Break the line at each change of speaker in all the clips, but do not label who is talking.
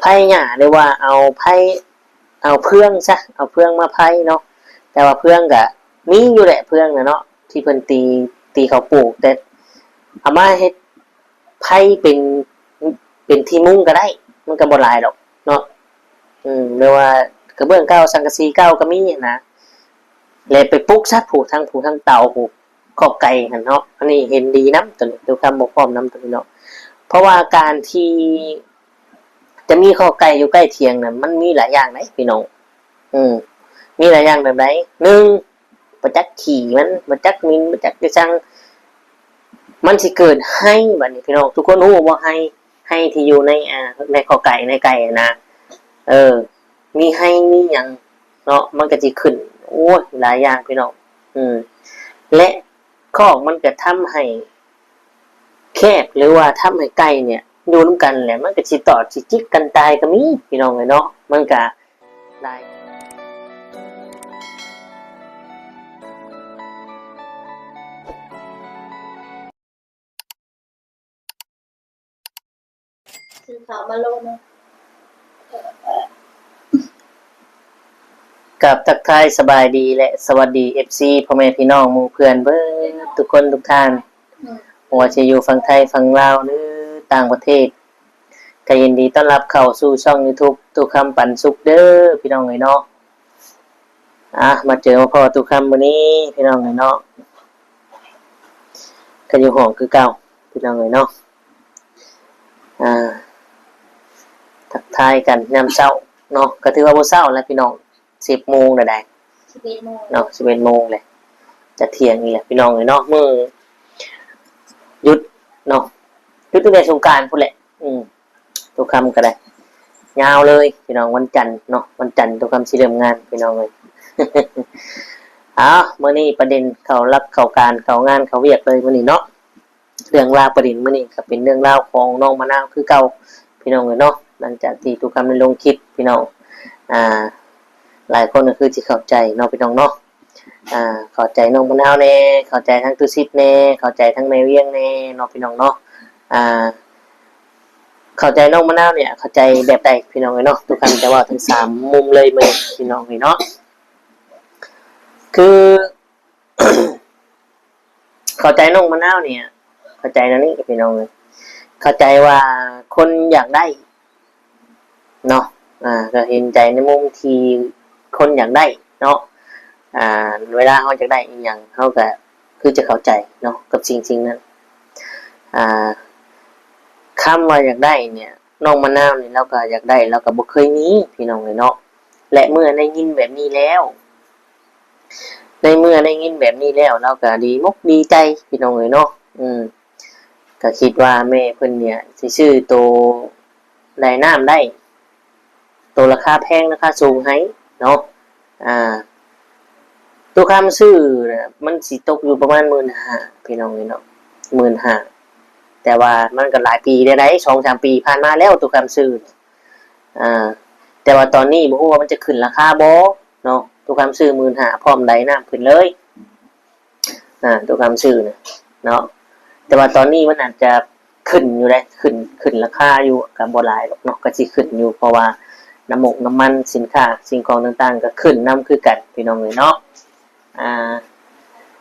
ไผ่หญ้าหรือว่าเอาไผ่เอาเพื่องซะเอาเพื่องมาไผ่เนาะแต่ว่าเพื่องก็มีอยู่แหละเพื่องน่ะเนาะที่เพิ่นตีเขาปลูกแต่เอามาเฮ็ดไผ่เป็นที่มุงก็ได้มันก็บ่หลายดอกเนาะหรือว่ากระเบื้องเก่าสังกะสีเก่าก็มีนะแล้วไปปลูกซะผูกทั้งเตาผูกขอบไก่หั่นเนาะอันนี้เห็นดีนำตัวนี้ดูคำบ่พร้อมนำตัวนี้เนาะเพราะว่าการที่จะมีข้อไก่อยู่ใกล้เคียงน่ะมันมีหลายอย่างนะพี่น้องมีหลายอย่างแบบไหนหนึ่งประจักษ์ขี่มันประจักษ์มินประจักษ์จะจังมันสิเกิดให้บัดนี้พี่น้องทุกคนรู้ว่าให้ที่อยู่ในข้อไก่ในไก่นะมีให้มีหยังเนาะมันก็สิขึ้นโอ้ยหลายอย่างพี่น้องและข้อมันก็ทำให้แคบหรือว่าทำให้ไก่เนี่ยอยู่ร่วมกันแหละมันก็สิตอดสิจิกกันตายก็มีพี่น้องเนาะมันก็ได้
คือเขามาลง
กับทักทายสบายดีและสวัสดี FC พ่อแม่พี่น้องหมู่เพื่อนเบิดทุกคนทุกท่านว่าจะอยู่ฝั่งไทยฝั่งลาวหรือต่างประเทศก็ยินดีต้อนรับเข้าสู่ช่อง YouTube ตุคำปันสุขเด้อพี่น้องเนาะมาเจอพ่อตุคำมื้อนี้พี่น้องเนาะก็อยู่ห้องคือเก่าพี่น้องเนาะทักทายกันยามเช้าเนาะก็ถือว่าบ่เช้าแล้วพี่น้อง10 โมงแล้วได้
11 โมง
เนาะ11 โมงเลยจะเที่ยงนี่แหละพี่น้องเนาะมื้อหยุดเนาะหยุดตั้งแต่สงกรานต์พุ่นแหละตุคำก็ได้ยาวเลยพี่น้องวันจันทร์เนาะวันจันทร์ตุคำสิเริ่มงานพี่น้องเลย มื้อนี้ประเด็นเขารับเข้าการเข้างานเขาเวียกเลยมื้อนี้เนาะเรื่องราวประเด็นมื้อนี้ก็เป็นเรื่องราวของน้องมะนาวคือเก่าพี่น้องเนาะหลังจากที่ตุคำได้ลงคลิปพี่น้องหลายคนก็คือสิเข้าใจเนาะพี่น้องเนาะเข้าใจน้องมะนาวแน่เข้าใจทั้งตุซิดแน่เข้าใจทั้งแม่เวียงแน่เนาะพี่น้องเนาะเข้าใจน้องมะนาวเนี่ยเข้าใจแบบใดพี่น้องเนาะทุกคำจะว่าทั้ง3มุมเลยมื้อพี่น้องเนาะคือ เข้าใจน้องมะนาวเนี่ยเข้าใจนั่นนี่พี่น้องเข้าใจว่าคนอยากได้เนาะก็เห็นใจในมุมที่คนอยากได้เนาะเวลาเขาอยากได้อีกอย่างเขาก็คือจะเข้าใจเนาะกับสิ่งนั้นคำว่าอยากได้เนี่ยน้องมะนาวเนี่ยเราก็อยากได้เราก็บ่เคยมีพี่น้องเลยเนาะและเมื่อได้ยินแบบนี้แล้วในเมื่อได้ยินแบบนี้แล้วเราก็ดีมุกดีใจพี่น้องเลยเนาะก็คิดว่าแม่เพิ่นเนี่ยสิซื้อโตได้น้ำได้โตราคาแพงราคาสูงให้เนาะตัวคำซื้อเนี่ยมันสิตกอยู่ประมาณ 15,000 พี่น้องเนาะ 15,000 แต่ว่ามันก็หลายปีได้ 2-3 ปีผ่านมาแล้วตัวคำซื้อแต่ว่าตอนนี้บ่ฮู้ว่ามันจะขึ้นราคาบ่เนาะตัวคำซื้อ 15,000 พร้อมได้น้ำขึ้นเลยตัวคำซื้อเนาะแต่ว่าตอนนี้มันอาจจะขึ้นอยู่ได้ขึ้นราคาอยู่ก็บ่หลายหรอกเนาะก็สิขึ้นอยู่เพราะว่าน้ำมันสินค้าสิ่งของต่างๆก็ขึ้นนำคือกันพี่น้องเนาะ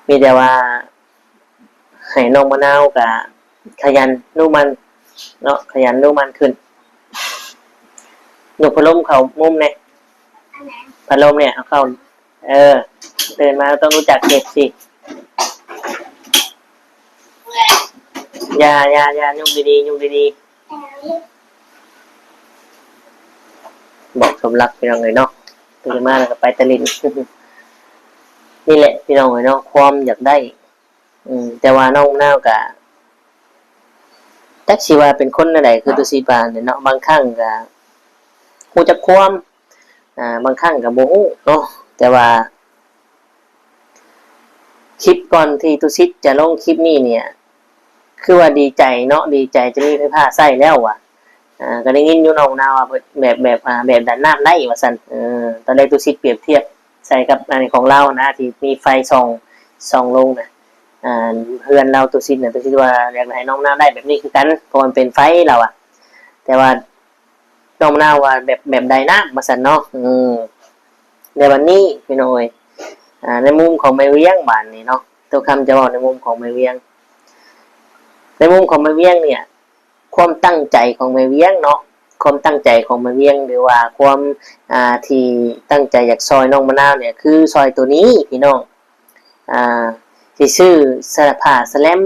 มีแต่ว่าให้น้องมะนาวก็ขยันนุ่มันเนาะขยันนุ่มันขึ้นหนูพัดลมเขามุมเนี่ยพัดลมเนี่ยเอาเข้าตื่นมาต้องรู้จักเก็บสิอย่ายุ่งดีๆยุ่งดีๆบอกสมรักพี่น้องเลยเนาะตื่นมาแล้วก็ไปตะลิน นี่แหละพี่น้องเนาะความอยากได้แต่ว่าน้องนาวกะจักสิว่าเป็นคนอะไรคือตุสิบานเนาะบางครั้งก็ฮู้จักความบางครั้งก็บ่ฮู้เนาะแต่ว่าคลิปก่อนที่ตุสิจะลงคลิปนี้เนี่ยคือว่าดีใจเนาะดีใจจะมีไฟฟ้าใช้แล้วว่ะก็ได้ยินอยู่น้องนาวว่าแบบดันน้ำได้ว่าซั่นตอนแรกตุสิเปรียบเทียบใส่กับอันของเรานะที่มีไฟส่องลงนะเพื่อนเราตัวซิดเนี่ยตัวซิดว่าอยากให้น้องน้าได้แบบนี้คือกันเพราะมันเป็นไฟเราแต่ว่า น้องมะนาวว่าแบบใดนะมาสั่นเนาะในวันนี้พี่น้อยในมุมของแม่เวียงบ้านนี่เนาะตัวคำจะบอกในมุมของแม่เวียงในมุมของแม่เวียงเนี่ยความตั้งใจของแม่เวียงเนาะความตั้งใจของแม่เวียงหรือว่าความที่ตั้งใจอยากซอยน้องมะนาวเนี่ยคือซอยตัวนี้พี่น้องที่ซื้อสลัดผ้าสแลม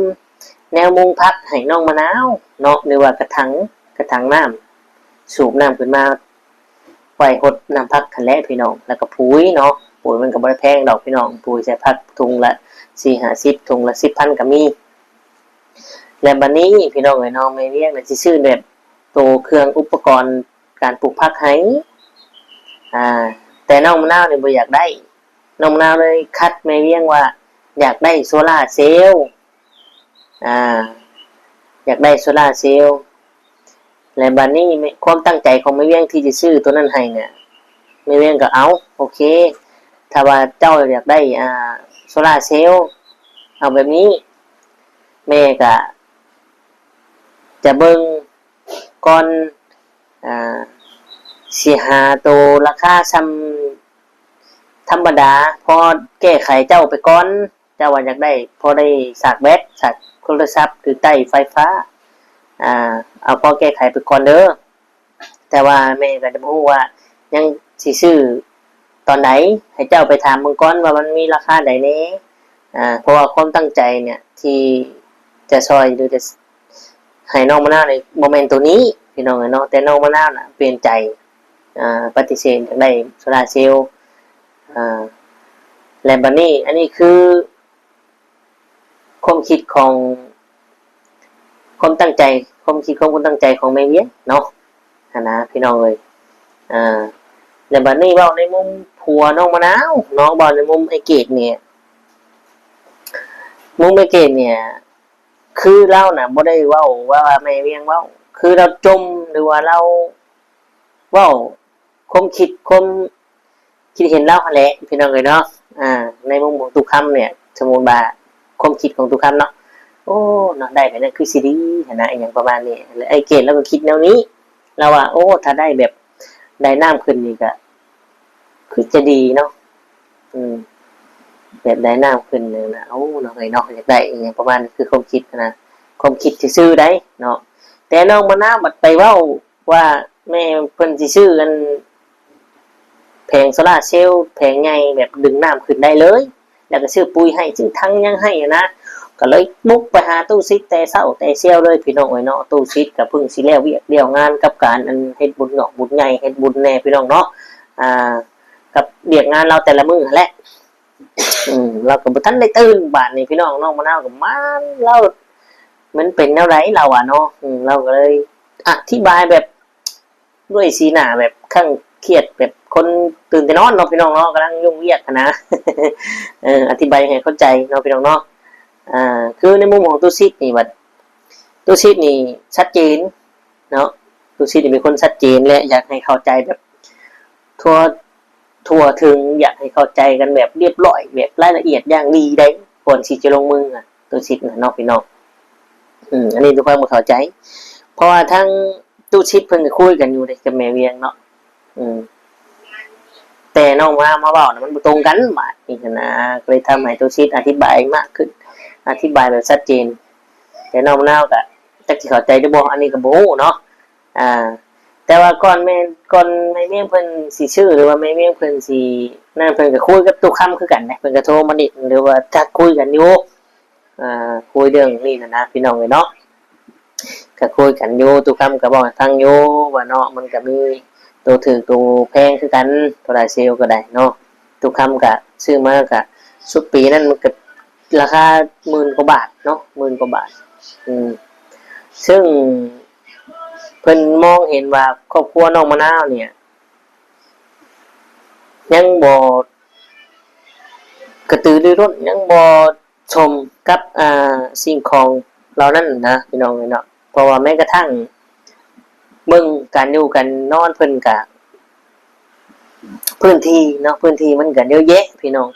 แนวมุงพักให้น้องมะนาวเนาะหรือว่ากระถางน้ำสูบน้ำขึ้นมาปล่อยหดน้ำพักคันแรกพี่น้องแล้วก็ปุ๋ยเนาะปุ๋ยมันก็บ่ได้แพงดอกพี่น้องปุ๋ยใส่พักถุงละ4-50ถุงละ 10,000 ก็มีและบัดนี้พี่น้องเอ้ยน้องไม่เรียกน่ะสิซื้อแบบโตเครื่องอุปกรณ์การปลูกผักให้แต่น้องมะนาวนี่บ่อยากได้น้องมะนาวเลยคัดแม่เวียงว่าอยากได้โซล่าร์เซลล์อยากได้โซล่าร์เซลล์และบัดนี้ความตั้งใจของแม่เวียงที่จะซื้อตัวนั้นให้เนี่ยแม่เวียงก็เอาโอเคถ้าว่าเจ้าอยากได้โซล่าร์เซลล์เอาแบบนี้แม่ก็จะเบิ่งก่อนสิหาตัวราคาซ้ำธรรมดาพอแก้ไขเจ้าไปก่อนเจ้าว่าอยากได้พอได้สากแบตสากโทรศัพท์หรือใต้ไฟฟ้าเอาพอแก้ไขไปก่อนเด้อแต่ว่าแม่ก็จะพูดว่ายังสิซื้อตอนไหนให้เจ้าไปถามเบิ่งก่อนว่ามันมีราคาใดแน่เพราะว่าความตั้งใจเนี่ยที่จะซอยหรือจะให้น้องมะนาวในโมเมนต์ตัวนี้พี่น้องเนาะแต่น้องมะนาวน่ะเปลี่ยนใจปฏิเสธอยากได้โซลาร์เซลล์และบัดนี้อันนี้คือความคิดของความตั้งใจความคิดของคนตั้งใจของแม่เวียงเนาะนะพี่น้องเลยและบัดนี้เว้าในมุมผัวน้องมะนาวน้องบอกในมุมไอ้เกดเนี่ยมุมไอ้เกดเนี่ยคือเราน่ะบ่ได้เว้าว่าแม่เวียงเว้าคือเราจมหรือว่าเราเว้าความคิดเห็นเราหั่นแหละพี่น้องเอ้ยเนาะในมุมของตุกคำเนี่ยสมมุติว่าความคิดของตุกคำเนาะโอ้เนาะได้ไปนั่นคือสิดีนะอย่างประมาณนี้แล้วไอ้เกดแล้วก็คิดแนวนี้เราว่าโอ้ถ้าได้แบบได้น้ำขึ้นนี่ก็คือจะดีเนาะแบบได้น้ำขึ้นนึงนะโอ้เนาะไงเนาะอยากได้อย่างประมาณคือความคิดนะความคิดที่ซื้อได้เนาะแต่น้องมะนาวบัดไปเว้าว่าแม่เพิ่นสิซื้อกันแผงโซล่าร์เซลล์แผงใหญ่แบบดึงน้ำขึ้นได้เลยแล้วก็ซื้อปุ๋ยให้ซื้อทั้งยังให้นะก็เลยบุกไปหาตู้ซิดแต่เช้าแต่เช้าเลยพี่น้องเอ้ยเนาะตู้ซิดก็เพิ่งสิแล้วเวียกเดียวงานกับการอันเฮ็ดบุญเนาะบุญใหญ่เฮ็ดบุญแน่พี่น้องเนาะกับเรียกงานเราแต่ละมื้อแหละเราก็บ่ทันได้ตื่นบาดนี้พี่น้องน้องมะนาวก็มันเรามันเป็นแนวไหนเราเนาะเราก็เลยอธิบายแบบด้วยสีหน้าแบบข้างเครียดแบบคนตื่นแต่นอนเนาะพี่น้องเนาะกำลังยุ่งเวียกนะอธิบายให้เข้าใจเนาะพี่น้องเนาะคือในมุมของตู้ซิดนี่บัดตู้ซิดนี่ชัดเจนเนาะตู้ซิดนี่เป็นคนชัดเจนและอยากให้เข้าใจแบบทั่วถึงอยากให้เข้าใจกันแบบเรียบร้อยแบบรายละเอียดอย่างดีได้ก่อนที่จะลงมือตู้ซิดนะเนาะพี่น้องอันนี้ทุกคนบ่เข้าใจเพราะว่าทั้งตู้ชิดเพิ่นก็คุยกันอยู่กับแม่เวียงเนาะแต่น้องมาเว้าน่ะมันบ่ตรงกันบาดนี้นะก็เลยทำให้ตู้ชิดอธิบายมากขึ้นอธิบายแบบชัดเจนแต่น้องมะนาวก็จักสิเข้าใจได้บ่อันนี้ก็บ่ฮู้เนาะแต่ว่าก่อนแม่เวียงเพิ่นสิชื่อหรือว่าแม่เวียงเพิ่นสินั่นเพิ่นก็คุยกับตู้คำคือกันนะเพิ่นก็โทรมาดิหรือว่าทักคุยกันอยู่คุยเรื่องนี้นะพี่น้องเอ้ยเนาะก็คุยกันอยู่ตุกคำก็บอกฟังอยู่ว่าเนาะมันก็มีตัวถือตัวแพงคือกันตัวลายเซลก็ได้เนาะตุกคำก็ซื้อมาก็สุดปีนั้นมันก็ราคา10,000 กว่าบาทเนาะ10,000 กว่าบาทซึ่งเพิ่นมองเห็นว่าครอบครัวน้องมะนาวเนี่ยยังบ่กระตือรือร้นยังบ่ชมกับสิ่งของเหล่านั้นนะพี่น้องเนาะเพราะว่าแม้กระทั่งเบิ่งการอยู่กันนอนเพิ่นก็พื้นที่เนาะพื้นที่มันก็เยอะแยะพี่น้อง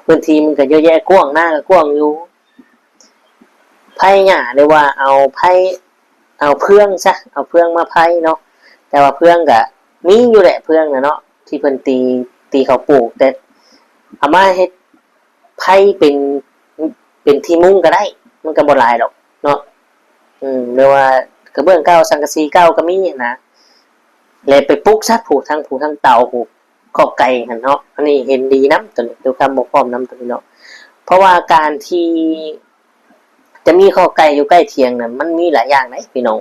พื้นที่มันก็เยอะแยะกว้างหน้าก็กว้างอยู่ไผหญ้าหรือว่าเอาเพื่องซะเอาเพื่องมาไผเนาะแ แต่ว่าเพื่องก็มีอยู่แหละเพื่องนะเนาะที่เพิ่นตีเขาปลูกแต่เอามาเฮ็ดไผ่เป็นที่มุ้งก็ได้มันก็บ่หลายดอกเนาะหรือว่ากระเบื้องเก่าสังกะสีเก่าก็มีนะเลยไปปลูกซะผูกทั้งเตาผูกขอบไก่หั่นเนาะอันนี้เห็นดีนำตัวนี้ดูคำบ่พร้อมนำตัวนี้เนาะเพราะว่าการที่จะมีขอบไก่อยู่ใกล้เถียงน่ะมันมีหลายอย่างนะพี่น้อง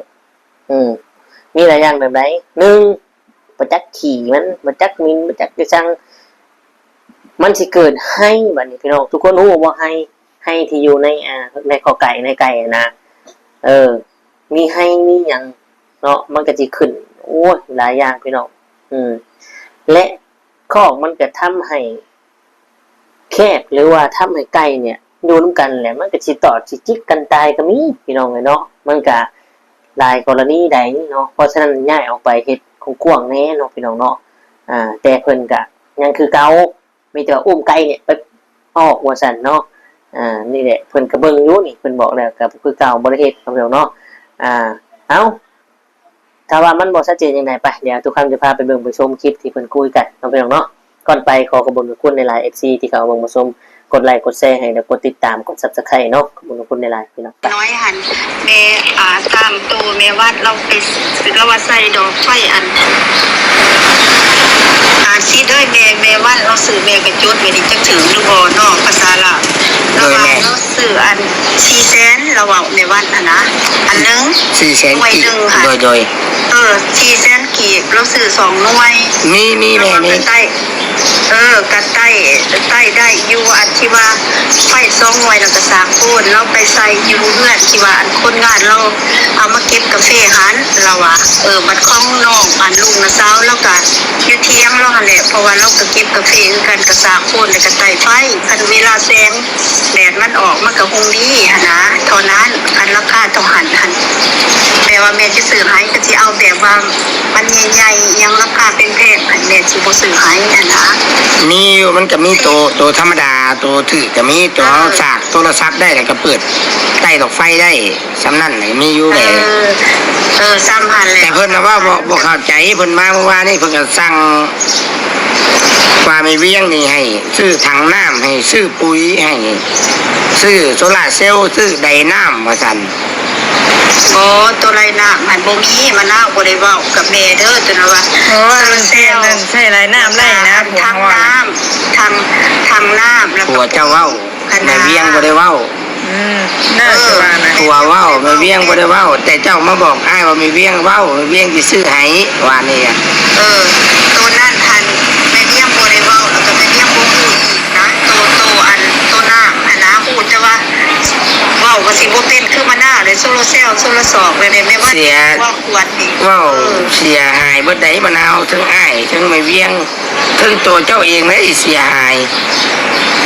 มีหลายอย่างแบบไหน1ประจักษ์ขี่มันประจักษ์มินประจักษ์จังมันสิเกิดให้บัดนี้พี่น้องทุกคนรู้ว่าให้ที่อยู่ในขอไก่ในไก่นะมีให้มีหยังเนาะมันก็สิขึ้นโอ้ยหลายอย่างพี่น้องและคอกมันก็ทำให้แคบหรือว่าทำให้ไก่เนี่ยอยู่นำกันแหละมันก็สิตอดสิจิกกันตายก็มีพี่น้องเนาะมันก็หลายกรณีใดเนาะเพราะฉะนั้นย้ายออกไปเฮ็ดกว้างๆแน่เนาะพี่น้องเนาะแต่เพิ่นก็ยังคือเก่ามีแต่อุ้มไก่เนี่ยไปออกว่าซั่นเนาะนี่แหละเพิ่นก็เบิ่งอยู่นี่เพิ่นบอกแล้วก็คือเก่าบ่ได้เฮ็ดพี่น้องเนาะเอ้าถ้าว่ามันบ่ชัดเจนจังได๋ไปเดี๋ยวทุกครั้งจะพาไปเบิ่งไปชมคลิปที่เพิ่นคุยกันพี่น้องเนาะก่อนไปขอขอบคุณในไลน์ FC ที่เขาเบิ่งมาชมกดไลค์กดแชร์ให้แล้วกดติดตามกด Subscribe เนาะขอบคุณในไลน์พี่น้อง
น้อยหันแม่ตามตัวแม่วัดเราไปเราว่าใส่ดอกไฟอันซีด้วยแม่วัดเราสื่อแม่ไปจุดเวดิจักถึงหรือบ่นอกภาษาลาวเราว่าเราสื่ออัน400,000เราว่าแม่วัดนะอันนึง
400,000กีบโดย
400,000กีบเราสื่อ2หน่วย
มีแม่นี่
กันใต้ได้อยู่อันที่ว่าไฟ2หน่วยแล้วก็สร้างโคนเราไปใส่อยู่เพื่อนที่ว่าอันคนงานเราเอามาเก็บกาแฟหันเราว่ามันของน้องอันลุงนะสาวแล้วก็อยู่เที่ยงเราหั่นแหละเพราะว่าเราก็เก็บกาแฟคือกันก็สร้างโคนแล้วก็ใต้ไฟคันเวลาแสงแดดมันออกมันก็คงดีหั่นนะเท่านั้นอันราคาต้องหันแม่ว่าแม่จะซื้อให้ก็สิเอาแบบว่ามันใหญ่ๆยังราคาเป็นแพงอันแม่สิบ่ซื้อให้นะ
มีมันก็มีตัวธรรมดาตัวถือก็มีตัวสากโทรศัพท์ได้แล้วก็เปิดใต้ดอกไฟได้สำนั่นมีอยู่แหละ
ซ้ำหันแหละ
แต่เพิ่นว่าบ่เข้าใจเพิ่นมาเมื่อวานนี้เพิ่นก็สั่งว่าไม่เวียงนี่ให้ซื้อถังน้ำให้ซื้อปุ๋ยให้ซื้อโซล่าเซลล์ซื้อไดน้ำว่าซั่น
ตัวไรน้ำหันบ่มีมะนาวบ่ได้เว้ากับแม่เด้อตัวน่ะว่า
เซลนั่นใช่ไรน้ำได้นะ
ทางน้ำทางน้ำ
แล้วก็เจ้าเว้าแม่เวียงบ่ได้เว้า
น่าจะว่านะ
ตัวเว้าแม่เวียงบ่ได้เว้าแต่เจ้ามาบอกอ้ายว่าแม่เวียงเว้าแม่เวียงสิซื้อให้ว่านี่
ตัวนั้นทันแม่เวียงบ่ได้เว้าแล้วก็แม่เวียงบ่ฮู้อีกนะตัวอันตัวน้ำอันนะฮู้แต่ว่าเว้าก็สิบ่เป็นคือมะนาวเลยโซโลเซลโซโลสอกเลยแม่ว่าว่าควรนี่
เว้าเสียหายเบิดได้มะนาวทั้งอ้ายทั้งแม่เวียงทั้งตัวเจ้าเองเลยเสียหาย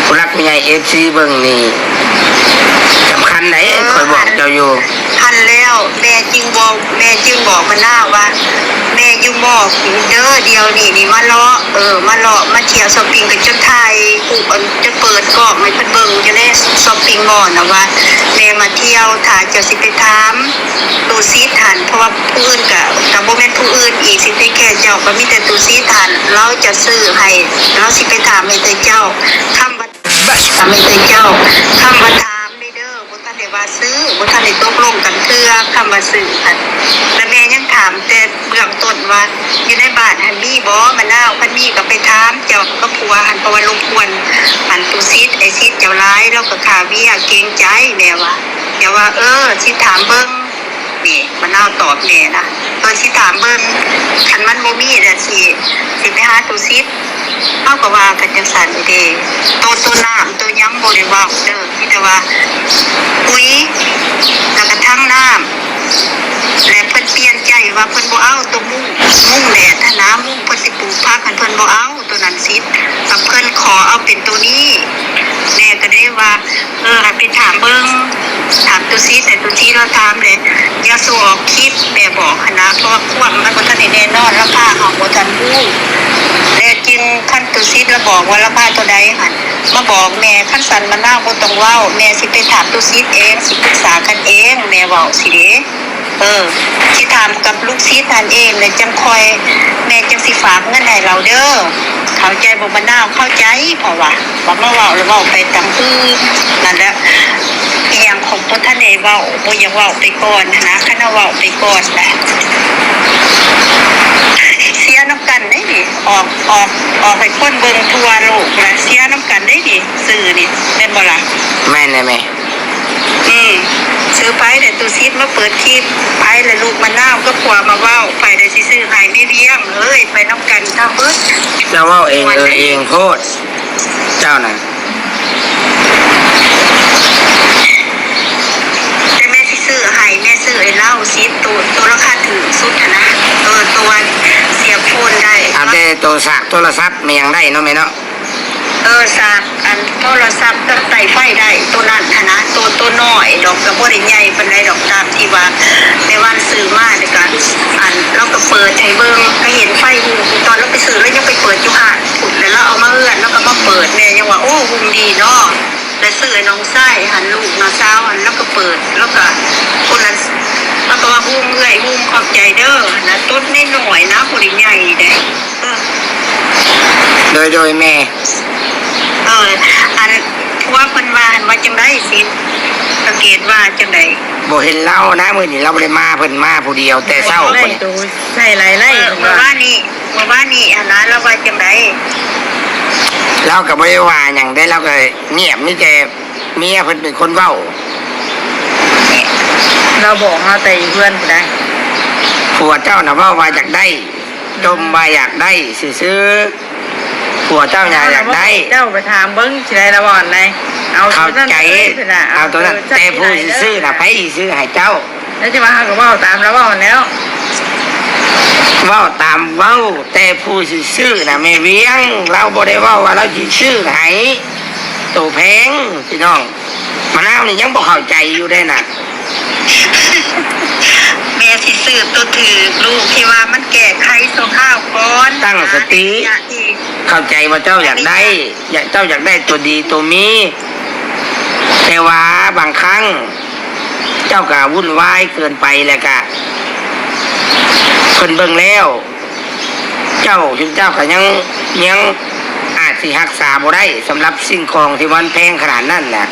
ผู้รักผู้ใหญ่ FC เบิ่งนี่สำคัญไหนคอยบอกเจ้าอยู่
ทันแล้วแม่จึงบอกมะนาวว่าแม่อยู่บอกเด้อเดียวนี่มาเลาะมาเที่ยวช้อปปิ้งกันจนไทยปุ๊บจะเปิดกล้องให้เพิ่นเบิ่งอยู่ในช้อปปิ้งมอลล์นะว่าแม่มาเที่ยวถ้าจะสิไปถามตูซีทันเพราะว่าผู้อื่นก็บ่แม่นผู้อื่นอีกสิไปแค่เจ้าก็มีแต่ตูซีทันเราจะซื้อให้เราสิไปถามให้แต่เจ้าคำว่าถามให้แต่เจ้าคำว่าถามเด้อบ่ทันได้ว่าซื้อบ่ทันได้ตกลงกันเทื่อคำว่าซื้อค่ะแล้วแม่ยังถามแต่เบื้องต้นว่าอยู่ในบ้านหันมีบ่มะนาวคันมีก็ไปถามเจ้าก็ผัวหันเพราะว่ารบกวนหันตูซีไอ้ซีเจ้าร้ายแล้วก็ค่าเบี้ยเกรงใจแม่ว่าอย่าว่าสิถามเบิ่งนี่มะนาวตอบแม่นะสิถามเบิ่งคันมันบ่มีเด้อสิไปหาตูซีเฮาก็ว่ากันจังซั่นเด้ตัวน้ำตัวยังบ่ได้ว่าเด้อมีแต่ว่าปุ๋ยแล้วก็ทั้งน้ำและเพิ่นเปลี่ยนใจว่าเพิ่นบ่เอาตัวมุ้งแดดถ้าน้ำมุ้งเพิ่นสิปลูกผักเพิ่นบ่เอาตัวนั้นสิกับเพิ่นขอเอาเป็นตัวนี้แม่ก็ได้ว่าให้ไปถามเบิ่งถามตัวซีแต่ตัวที่เราถามเลยอย่าสู้ออกคลิปแม่บอกนะเพราะว่าควบมันบ่ทันได้แน่นอนราคาของบ่ทันรู้แล้วจริงคันตัวซีแล้วบอกว่าราคาตัวใดหั่นมาบอกแม่คันสันมะนาวบ่ต้องเว้าแม่สิไปถามตัวซีเองสิปรึกษากันเองแม่เว้าสิเด้ ที่ถามกับลูกศิษย์นั่นเองเลยจังคอยแม่จังสิฝากเงินให้เราเด้อเข้าใจบ่มะนาวเข้าใจเพราะว่าบ่มาเว้าแล้วเว้าไปตามอื่นนั่นแหละอีหยังของบ่ทันได้เว้าบ่อยากเว้าไปก่อนนะคันเว้าไปก่อนแหละเสียน้ำกันได้ดิออกให้คนเบิ่งทั่วโลกนะเสียน้ำกันได้ดิสื่อนี่แม่นบ่ล่ะ
แม่นได้ไหม
ซื้อไปแต่ตูซิดมาเปิดคลิปไปแล้วลูกมะนาวก็ผัวมาเว้าไปได้สิซื้อให้ไม่เลี้ยงเลยไปน้ำกันถ้าเบิด
เจ้าเว้าเองเองโพดเจ้าน่ะ
แต่แม่สิซื้อให้แม่ซื้อไอ้เหล้าซิดตัวราคาถูกสุดนะตัวเสียบโฟนได้
เอาแต่ตัวสากโทรศัพท์มันยังได้เนาะแม่เนาะ
สากอันโทรศัพท์ก็ไต่ไฟได้ตัวนั้นนะตัวน้อยดอกกระบ่ได้ใหญ่ปานใดดอกตามที่ว่าในวันซื้อมาในการอันเราก็เปิดให้เบิ่งก็เห็นไฟหูตอนเราไปซื้อแล้วยังไปเปิดอยู่หาดผุดแล้วเราเอามาเอื้อนแล้วก็มาเปิดแม่ยังว่าโอ้หุ่มดีเนาะแล้วซื้อให้น้องไส้หันลูกน้าสาวหันแล้วก็เปิดแล้วก็คนนั้นแล้วก็ว่าหุ่มเอื้อยหุ่มขอบใจเด้อนะต้นนิดหน่อยนะบ่ได้ใหญ่เด้
โดยแม่
อันว่าเพิ่นว่าจังได๋สิสังเกตว่าจังได๋
บ่เห็นเรานะมื้อนี้เราบ่ได้มาเพิ่นมาผู้เดียวแต่เช้า
ไล่
เพิ่น
ตัวใช่ไรไล่
เมื่อวานนี้อันนั้นเราว่าจังได๋
เราก็บ่ได้ว่าหยังได้เราก็เงียบมีแต่เมียเพิ่นเป็นคนเว้า
เราบอกมาแต่เพื่อนได้
ผัวเจ้าน่ะว่าอยากได้ดมว่าอยากได้ซื้อๆผัวเจ้าอยากได้
เจ้าไปถามเบิ้งสิไรละบ่อนเลยเอา
เข้าใจเอาตัวนั้นแต่ผู้ซื้อน่ะไผซื้อให้เจ้า
แล้วจะมาหากับว่าตามแล้วบ่อนแล้ว
เว้าตามเว้าแต่ผู้ซื้อน่ะแม่เวียงเราบ่ได้เว้าว่าเราสิซื้อให้ตัวแพงพี่น้องมะนาวนี่ยังบ่เข้าใจอยู่ได้น่ะ
แม่สิซื้อตัวถือลูกที่ว่ามันแก่ไขโซข้าวก่อน
ตั้งสติเข้าใจว่าเจ้าอยากได้เจ้าอยากได้ตัวดีตัวมีแต่ว่าบางครั้งเจ้าก็วุ่นวายเกินไปแล้วก็เพิ่นเบิ่งแล้วเจ้าก็ยังอาจสิรักษาบ่ได้สำหรับสิ่งของที่มันแพงขนาดนั้นน่ะ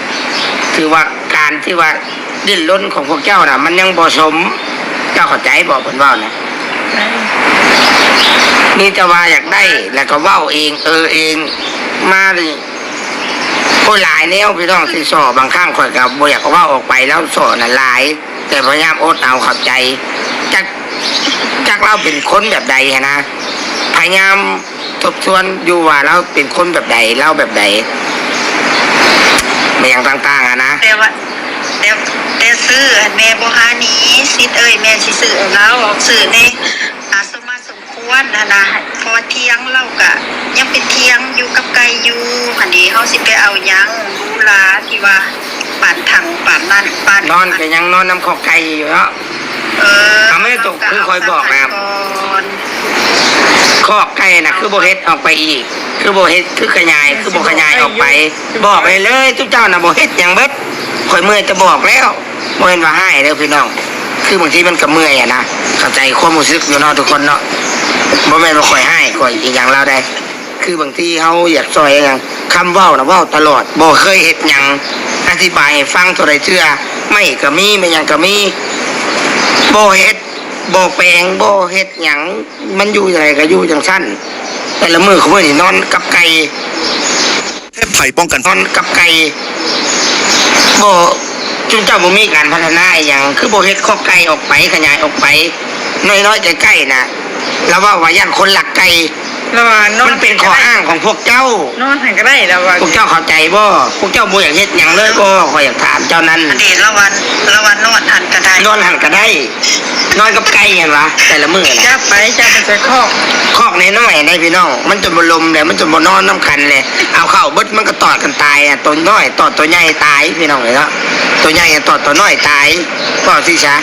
ถือว่าการที่ว่าดิ้นรนของพวกเจ้าน่ะมันยังบ่สมเจ้าเข้าใจบ่เพิ่นเว้านะนี่จะว่าอยากได้แล้วก็เว้าเองเองมาดิโอ้หลายแนวพี่น้องที่สอบางครั้งข่อยก็บ่อยากเว้าออกไปแล้วสอน่ะหลายแต่พยายามอดเอาเข้าใจจักเราเป็นคนแบบใดนะพยายามทบทวนอยู่ว่าเราเป็นคนแบบใดเราแบบใดไม่อย่างต่างๆนะ
แต่ว่าแต่ซื้อแม่บ่หานี้สิเอ้ยแม่สิซื้อแล้วออกซื้อในสมมาสมควรนะพอเที่ยงเราก็ยังเป็นเที่ยงอยู่กับไก่อยู่อันนี้เฮาสิไปเอาหยังบูลาที่ว่าปั่นถังปั่นนั่นปั่น
นอนก็ยังนอนน้ำข้อไก่อยู่เนาะเอาไม่ตกคือคอยบอกนะครับข้อไก่น่ะคือโบเฮ็ดออกไปอีกคือโบเฮ็ดคือขยายคือโบขยายออกไปบอกเลยทุกเจ้าน่ะโบเฮ็ดอย่างเบิดคอยเมื่อยจะบอกแล้วโมเห็นว่าให้เด้อพี่น้องคือบางทีมันก็เมื่อยอะนะเข้าใจความรู้สึกอยู่เนาะทุกคนเนาะบ่แม่นว่าคอยให้คอยอีกอย่างเราได้คือบางทีเฮาอยากซอยอย่างคำเว้าน่ะเว้าตลอดบ่เคยเฮ็ดหยังอธิบายให้ฟังเท่าใดเทื่อไม่ก็มีไม่หยังก็มีบ่เฮ็ดบ่แปลงบ่เฮ็ดหยังมันอยู่จังไดก็อยู่จังซั่นแต่ละมื้อเขามื้อนี่นอนกับไก่
เทพไทยป้องกัน
นอนกับไก่บ่จุเจ้าบ่มีการพัฒนาอหย่างคือบ่เฮ็ดข้อไก่ออกไปขยายออกไปน้อยๆใกล้ๆน่ะแล้วว่าย่านคนหลักไก่
แล้วว่านอน
มันเป็นข้ออ้างของพวกเจ้าน
อนหันก็ได้แล้วว่า
พวกเจ้าเข้าใจบ่พวกเจ้าบ่อยากเฮ็ดหยังเลยบ่ขอยอยากถามเจ้านั้น
อันนี้ละวันนอนหันก็ได้
นอนหันก็ได้นอนกับไก่เห็นวะแต่ละมื้อ
จั
น่ะ
บไปใส่คอก
คอกน้อยๆได้พี่น้องมันจนบ่ลมเลยมันจนบ่นอนน้ำกันเลยเอาเข้าเบิดมันก็ตอดกันตายอ่ะตัวน้อยตอดตัวใหญ่ตายพี่น้องเลยเนาะตัวใหญ่ตอดตัวน้อยตายก็สิซะ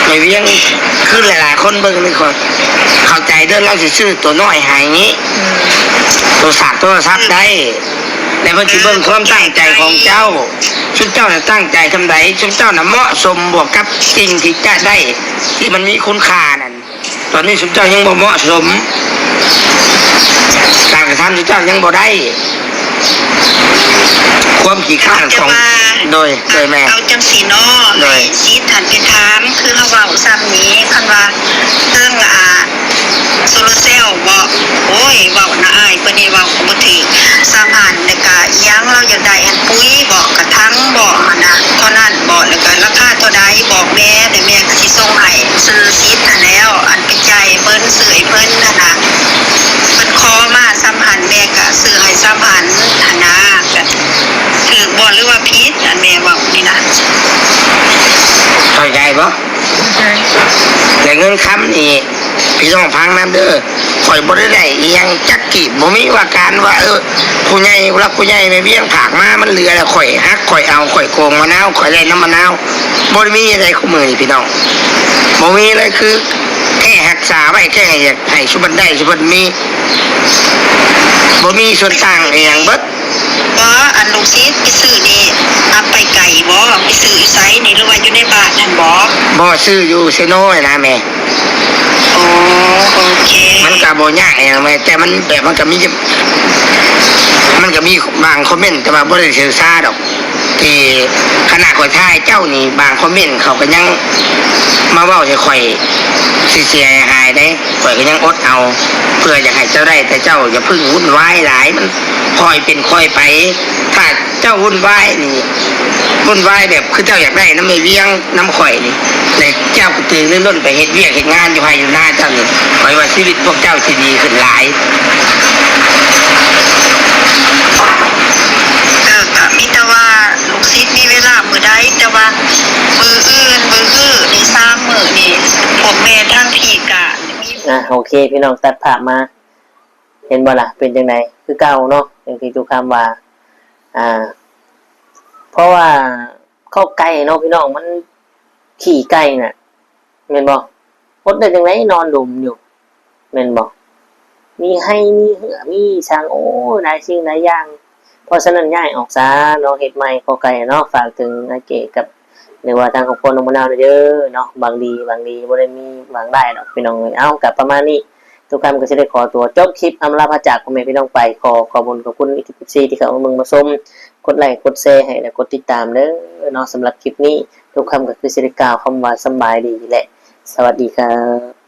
ไม่เวียงคือหลายๆคนเบิ่งนี่คนเข้าใจเด้อเราสิซื้อตัวน้อยให้นี้ตัวสากตัวซับได้ แต่เพิ่นสิเบิ่งความตั้งใจของเจ้าชุดเจ้าน่ะตั้งใจทำไดชุดเจ้าน่ะเหมาะสมบวกกับสิ่งที่จะได้ที่มันมีคุณค่านั่นตอนนี้ชุดเจ้ายังบ่เหมาะสมการกระทำชุดเจ้ายังบ่ได้ความขี้ข้านของโดยแม่
เอาจังสีเนาะ
โดย
ซีทันเป็นถามคือเขาเว้าซ้ำนี้คันว่าเรื่องโซโลเซลบอกโอ้ยเว้าน่าอายเพิ่นนี่เว้าบ่ถูกสามหันแล้วก็อีหยังเราอยากได้อันปุ๋ยบอกกระทั่งบอกหั่นน่ะเท่านั้นบอกแล้วก็ราคาเท่าใดบอกแม่เดี๋ยวแม่ก็สิส่งให้ซื้อซีดนั่นแล้วอันเป็นใจายเพิ่นซื้อให้เพิ่นนั่นน่ะเพิ่นขอมาสามหันแม่ก็ซื้อให้สามหันหั่นน่ะก็ถือบ่หรือว่าผิดอันแม่เว้านี่นะ
เข้าใจบ่แต่เงินคำนี่พี่น้องฟังนำเด้อข่อยบ่ได้อีหยังจักกีบบ่มีว่าการว่าผู้ใหญ่รักผู้ใหญ่แม่เวียงผากมามันเหลือแล้วข่อยฮักข่อยเอาข่อยโกงมะนาวข่อยได้น้ำมะนาวบ่ได้มีอะไรคู่มือนี่พี่น้องบ่มีเลยคือแค่รักษาไว้แค่ให้ชุบันได้ชุบันมีบ่มีส่วนต่างอีหยังเบิด
บ่อันลูกซีดไปซื้อนี่เอาไปไก่บ่ไปซื้ออยู่ไสนี่หรือว่าอยู่ในบ้านนั่นบ่
บ่ซื้ออยู่เซโน่นะแม่
โอ้โอเค
มันก็บ่ยากอีหยังแม่แต่มันแบบมันก็มีบางคอมเมนต์แต่ว่าบ่ได้สื่อสารดอกที่ขณะข่อยถ่ายเจ้านี่บางคอมเมนต์เขาก็ยังมาเว้าให้ข่อยสิเสียหายได้ข่อยก็ยังอดเอาเพื่ออยากให้เจ้าได้แต่เจ้าอย่าพึ่งวุ่นวายหลายมันค่อยเป็นค่อยไปถ้าเจ้าวุ่นวายนี่วุ่นวายแบบคือเจ้าอยากได้น้ำไม่เวียงน้ำข่อยนี่เลยเจ้าก็ตื่นล้นไปเฮ็ดเวียกเฮ็ดงานอยู่ให้อยู่หน้าเจ้านี่ข่อยว่าชีวิตพวกเจ้าสิดีขึ้นหลาย
ก็มีแต่ว่าลูกซีดมีเวลามื้อใดแต่ว่ามื้ออื่นมื้อฮื้อนี่3มื้อนี่พวกแม่ทางพี่ก็มี
โอเคพี่น้องตัดภาพมา เห็นบ่ล่ะเป็นจังไดคือเก่าเนาะอย่างที่ทุกคำว่าเพราะว่าเข้าไก่เนาะพี่น้องมันขี่ไก่น่ะแม่นบ่พดได้จังไดนอนดุมอยู่แม่นบ่มีให้มีเหือมีช้างโอ้หลายสิ่งหลายอย่างเพราะฉะนั้นย้ายออกซะเนาะเฮ็ดใหม่เข้าไก่เนาะฝากถึงอาเกกับหรือว่าทางครอบครัวน้องมะนาวเด้อเนาะบางดีบ่ได้มีบางได้ดอกพี่น้องเอ้ยเอากลับประมาณนี้ทุกคำก็จะได้ขอตัวจบคลิปอำลาพระจากพ่อแม่พี่น้องไปขอบคุณ14ที่เข้ามาชมกดไลค์กดแชร์ให้และกดติดตามเด้อเนาะสำหรับคลิปนี้ทุกคำก็คือสิได้กล่าวคำว่าสำบายดีแหละสวัสดีครับ